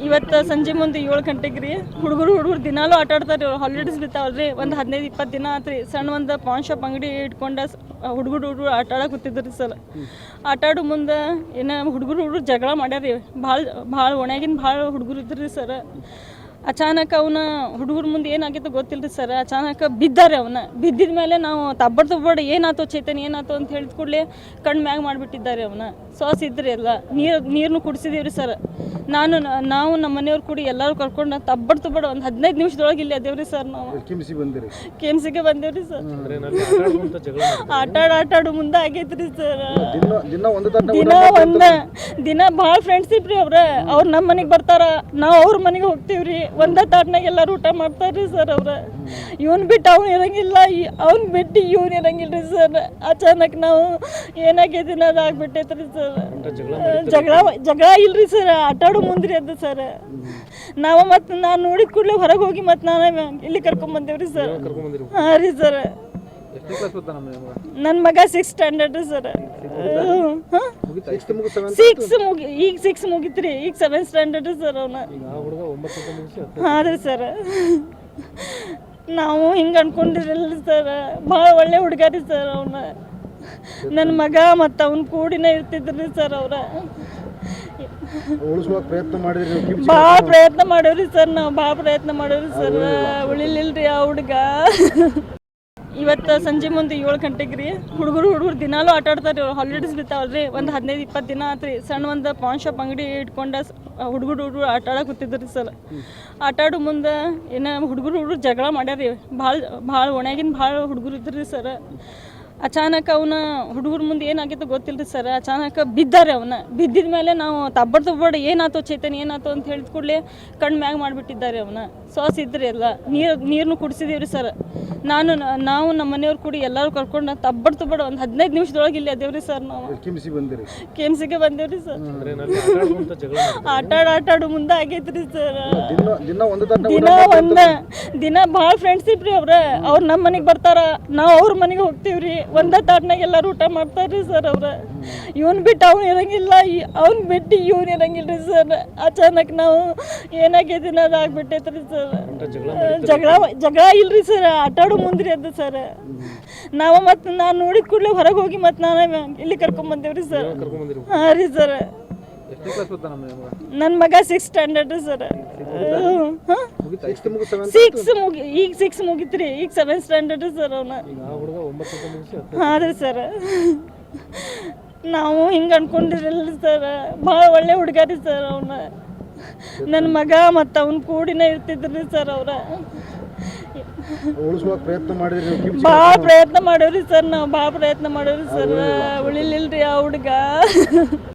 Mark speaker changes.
Speaker 1: ಇವತ್ತು ಸಂಜೆ ಮುಂದೆ 7 ಗಂಟೆಗೆ ರೀ ಹುಡುಗರು ದಿನಾಲೂ ಆಟ ಆಡ್ತಾರೆ ರೀ. ಹಾಲಿಡೇಸ್ ಬಿತ್ತಾವಲ್ರಿ, ಒಂದು 15-20 ದಿನ ಆತ್ರಿ. ಸಣ್ಣ ಒಂದು ಪಾನ್ ಶಾಪ್ ಅಂಗಡಿ ಇಟ್ಕೊಂಡು ಹುಡುಗರು ಆಟ ಆಡಕ್ಕೆ ಕೂತಿದ್ರಿ ಸರ್. ಆಟ ಆಡೋ ಮುಂದೆ ಏನೋ ಹುಡುಗರು ಜಗಳ ಮಾಡ್ಯಾರ ರೀ. ಭಾಳ ಒಣಗಿನ ಭಾಳ ಹುಡುಗರು ಇದ್ರಿ ಸರ್. ಅಚಾನಕ್ ಅವನ ಹುಡುಗರ ಮುಂದೆ ಏನಾಗಿತ್ತು ಗೊತ್ತಿಲ್ಲ ರೀ ಸರ್. ಅಚಾನಕ್ ಬಿದ್ದಾರೆ. ಬಿದ್ದಿದ ಮೇಲೆ ನಾವು ತಬ್ಬಡ್ ಏನಾಯ್ತು ಚೇತನ್ ಏನಾಯ್ತು ಅಂತ ಹೇಳಿದ ಕೂಡಲೇ ಕಣ್ಣು ಮ್ಯಾಗ ಮಾಡಿಬಿಟ್ಟಿದ್ದಾರೆ. ಸಾಸ್ ಇದ್ರಿ ಎಲ್ಲ ನೀರನ್ನು ಕುಡಿಸಿದೀವಿ ರೀ ಸರ್. ನಾವು ನಮ್ಮ ಮನೆಯವ್ರು ಕೂಡಿ ಎಲ್ಲರೂ ಕರ್ಕೊಂಡು ತಬ್ಬಡ್ ಒಂದು 15 ನಿಮಿಷದೊಳಗೆ ಇಲ್ಲಿ ಅದೇವ್ರಿ ಸರ್. ನಾವು ಕೆಮ್ಸಿಗೆ ಬಂದೇವ್ರಿ ಸರ್. ಆಟ ಆಡೋ ಮುಂದೆ ಆಗೈತ್ರಿ ಸರ್. ದಿನ ಭಾಳ ಫ್ರೆಂಡ್ಶಿಪ್ ರೀ. ಅವ್ರು ನಮ್ಮ ಮನೆಗೆ ಬರ್ತಾರ, ನಾವು ಅವ್ರ ಮನೆಗೆ ಹೋಗ್ತೀವ್ರಿ. ಒಂದೇ ತಾಟ್ನಾಗ ಎಲ್ಲರೂ ಊಟ ಮಾಡ್ತಾರ್ರಿ ಸರ್. ಇವನ್ ಬಿಟ್ಟು ಅವ್ನು ಇರಂಗಿಲ್ಲ, ಅವ್ನ್ ಬಿಟ್ಟು ಇವ್ನು ಇರಂಗಿಲ್ಲ ರೀ ಸರ್. ಅಚಾನಕ್ ನಾವು ಏನಾಗೈತಿ ಅದು ಆಗ್ಬಿಟ್ಟೈತ್ರಿ ಸರ್. ಜಗಳ ಇಲ್ರಿ ಸರ್, ಆಟ ಆಡೋ ಮುಂದ್ರಿ ಅದು ಸರ್. ನಾವು ಮತ್ತು ನಾನು ನೋಡಿದ ಕೂಡಲೇ ಹೊರಗೆ ಹೋಗಿ ಮತ್ತು ನಾನು ಇಲ್ಲಿ ಕರ್ಕೊಂಬಂದೇವ್ರಿ ಸರ್. ಹಾಂ ರೀ ಸರ್. ನನ್ನ ಮಗ 6th ಸ್ಟ್ಯಾಂಡರ್ಡ್ ಸರ್. ಈಗ 6 ಮುಗಿತ್ರಿ. ಈಗ 7th ಸ್ಟ್ಯಾಂಡರ್ಡ್ ಸರ್ ಅವನ. ಹಾಂ ರೀ ಸರ್. ನಾವು ಹಿಂಗೆ ಅನ್ಕೊಂಡಿರಲ್ಲ ಸರ್. ಭಾಳ ಒಳ್ಳೆ ಹುಡುಗ ರೀ ಸರ್ ನನ್ನ ಮಗ ಮತ್ತು ಅವ್ನ ಕೂಡಿನ ಇರ್ತಿದ್ರಿ ಸರ್. ಭಾಳ ಪ್ರಯತ್ನ ಮಾಡೇವ್ರಿ ಸರ್. ನಾವು ಭಾಳ ಪ್ರಯತ್ನ ಮಾಡೇವ್ರಿ ಸರ್. ಉಳಿಲಿಲ್ರಿ ಆ ಹುಡುಗ. ಇವತ್ತು ಸಂಜೆ ಮುಂದೆ 7 ಗಂಟೆಗೆ ರೀ ಹುಡುಗರು ದಿನಾಲೂ ಆಟ ಆಡ್ತಾರೆ ರೀ. ಹಾಲಿಡೇಸ್ ಬಿತ್ತಾವಲ್ರಿ, ಒಂದು 15-20 ದಿನ ಆತ್ರಿ. ಸಣ್ಣ ಒಂದು ಪಾನ್ ಶಾಪ್ ಅಂಗಡಿ ಇಟ್ಕೊಂಡು ಹುಡುಗರು ಆಟ ಆಡಕ್ಕೆ ಕೂತಿದ್ರಿ ಸರ್. ಆಟ ಆಡೋ ಮುಂದೆ ಏನೋ ಹುಡುಗರು ಜಗಳ ಮಾಡ್ಯಾರ ರೀ. ಭಾಳ ಒಣಗಿನ ಭಾಳ ಹುಡುಗರು ಇದ್ರಿ ಸರ್. ಅಚಾನಕ್ ಅವನ ಹುಡುಗರ ಮುಂದೆ ಏನಾಗಿತ್ತು ಗೊತ್ತಿಲ್ಲ ರೀ ಸರ್. ಅಚಾನಕ್ ಬಿದ್ದಾರೆ. ಬಿದ್ದಿದ ಮೇಲೆ ನಾವು ತಬ್ಬಡ್ ಏನಾಯ್ತು ಚೇತನ್ ಏನಾಯ್ತು ಅಂತ ಹೇಳಿದ ಕೂಡಲೇ ಕಣ್ಣು ಮ್ಯಾಗ ಮಾಡಿಬಿಟ್ಟಿದ್ದಾರೆ. ಸಾಸ್ ಇದ್ರಿ ಎಲ್ಲ ನೀರನ್ನು ಕುಡಿಸಿದೀವಿ ರೀ ಸರ್. ನಾವು ನಮ್ಮ ಮನೆಯವ್ರು ಕೂಡಿ ಎಲ್ಲರೂ ಕರ್ಕೊಂಡು ತಬ್ಬಡ್ ಒಂದು 15 ನಿಮಿಷದೊಳಗೆ ಇಲ್ಲಿ ಅದೇವ್ರಿ ಸರ್. ನಾವು ಕೆಮ್ಸಿಗೆ ಬಂದೇವ್ರಿ ಸರ್. ಆಟ ಆಡೋ ಮುಂದೆ ಆಗೈತ್ರಿ ಸರ್. ದಿನ ಭಾಳ ಫ್ರೆಂಡ್ಶಿಪ್ ರೀ. ಅವ್ರು ನಮ್ಮ ಮನೆಗೆ ಬರ್ತಾರ, ನಾವು ಅವ್ರ ಮನೆಗೆ ಹೋಗ್ತೀವ್ರಿ. ಒಂದೇ ತಾಟ್ನಾಗ ಎಲ್ಲರೂ ಊಟ ಮಾಡ್ತಾರ್ರಿ ಸರ್. ಇವನ್ ಬಿಟ್ಟು ಅವ್ನು ಇರಂಗಿಲ್ಲ, ಅವ್ನ್ ಬಿಟ್ಟು ಇವ್ನು ಇರಂಗಿಲ್ಲ ರೀ ಸರ್. ಅಚಾನಕ್ ನಾವು ಏನಾಗೈತಿ ಅದು ಆಗ್ಬಿಟ್ಟೈತ್ರಿ ಸರ್. ಜಗಳ ಇಲ್ರಿ ಸರ್, ಆಟ ಆಡೋ ಮುಂದ್ರಿ ಅದು ಸರ್. ನಾವು ಮತ್ತು ನಾನು ನೋಡಿದ ಕೂಡಲೇ ಹೊರಗೆ ಹೋಗಿ ಮತ್ತು ನಾನು ಇಲ್ಲಿ ಕರ್ಕೊಂಬಂದೇವ್ರಿ ಸರ್. ಹಾಂ ರೀ ಸರ್. ನನ್ನ ಮಗ 6th ಸ್ಟ್ಯಾಂಡರ್ಡ್ ಸರ್. ಈಗ 6 ಮುಗಿತ್ರಿ. ಈಗ 7th ಸ್ಟ್ಯಾಂಡರ್ಡ್ ಸರ್ ಅವನ. ಹಾಂ ರೀ ಸರ್. ನಾವು ಹಿಂಗೆ ಅನ್ಕೊಂಡಿರಲ್ಲ ಸರ್. ಭಾಳ ಒಳ್ಳೆ ಹುಡುಗ ರೀ ಸರ್. ನನ್ನ ಮಗ ಮತ್ತು ಅವ್ನ ಕೂಡಿನ ಇರ್ತಿದ್ರಿ ಸರ್. ಭಾಳ ಪ್ರಯತ್ನ ಮಾಡೇವ್ರಿ ಸರ್. ನಾವು ಭಾಳ ಪ್ರಯತ್ನ ಮಾಡೇವ್ರಿ ಸರ್. ಉಳಿಲಿಲ್ರಿ ಆ ಹುಡುಗ.